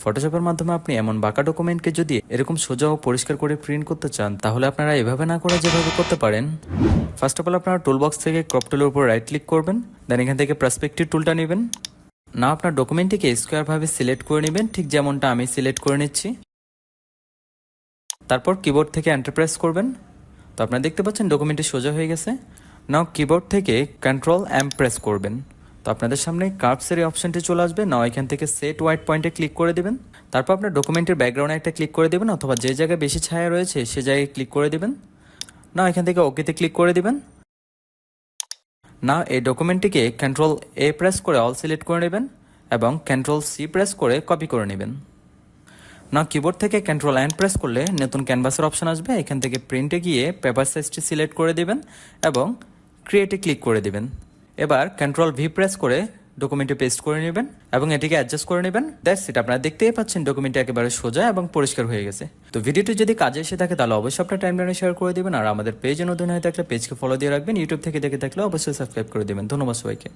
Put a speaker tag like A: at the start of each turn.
A: ফটোশপের মাধ্যমে আপনি এমন বাঁকা ডকুমেন্টকে যদি এরকম সোজা ও পরিষ্কার করে প্রিন্ট করতে চান, তাহলে আপনারা এভাবে না করে যেভাবে করতে পারেন। ফার্স্ট অফ অল আপনারা টুলবক্স থেকে ক্রপ টুলের উপর রাইট ক্লিক করবেন, দেন এখান থেকে পার্সপেক্টিভ টুলটা নেবেন। না আপনার ডকুমেন্টটিকে স্কোয়ারভাবে সিলেক্ট করে নেবেন, ঠিক যেমনটা আমি সিলেক্ট করে নিচ্ছি। তারপর কিবোর্ড থেকে এন্টার প্রেস করবেন। তো আপনারা দেখতে পাচ্ছেন ডকুমেন্টটি সোজা হয়ে গেছে। নাও কিবোর্ড থেকে কন্ট্রোল M প্রেস করবেন। তো আপনাদের সামনে কার্ভসের এই অপশনটি চলে আসবে। নাও এখান থেকে সেট হোয়াইট পয়েন্টে ক্লিক করে দেবেন। তারপর আপনার ডকুমেন্টের ব্যাকগ্রাউন্ডে একটা ক্লিক করে দেবেন, অথবা যে জায়গায় বেশি ছায়া রয়েছে সে জায়গায় ক্লিক করে দেবেন। নাও এখান থেকে ওকেতে ক্লিক করে দেবেন। নাও এই ডকুমেন্টটিকে কন্ট্রোল A প্রেস করে অল সিলেক্ট করে নেবেন এবং কন্ট্রোল C প্রেস করে কপি করে নেবেন। না কিবোর্ড থেকে কন্ট্রোল N প্রেস করলে নতুন ক্যানভাসের অপশন আসবে। এখান থেকে প্রিন্টে গিয়ে পেপার সাইজটি সিলেক্ট করে দেবেন এবং ক্রিয়েটে ক্লিক করে দেবেন। এবার কন্ট্রোল V প্রেস করে ডকুমেন্টে পেস্ট করে নেবেন এবং এটিকে অ্যাডজাস্ট করে নেবেন। That's it. আপনারা দেখতেই পাচ্ছেন ডকুমেন্টটি একেবারে সোজা এবং পরিষ্কার হয়ে গেছে। তো ভিডিওটি যদি কাজে এসে থাকে তাহলে অবশ্যই আপনার টাইমলাইনে শেয়ার করে দেবেন, আর আমাদের পেজে নতুন হয়ে থাকলে পেজকে ফলো দিয়ে রাখবেন। ইউটিউব থেকে দেখে থাকলে অবশ্যই সাবস্ক্রাইব করে দেবেন। ধন্যবাদ সবাইকে।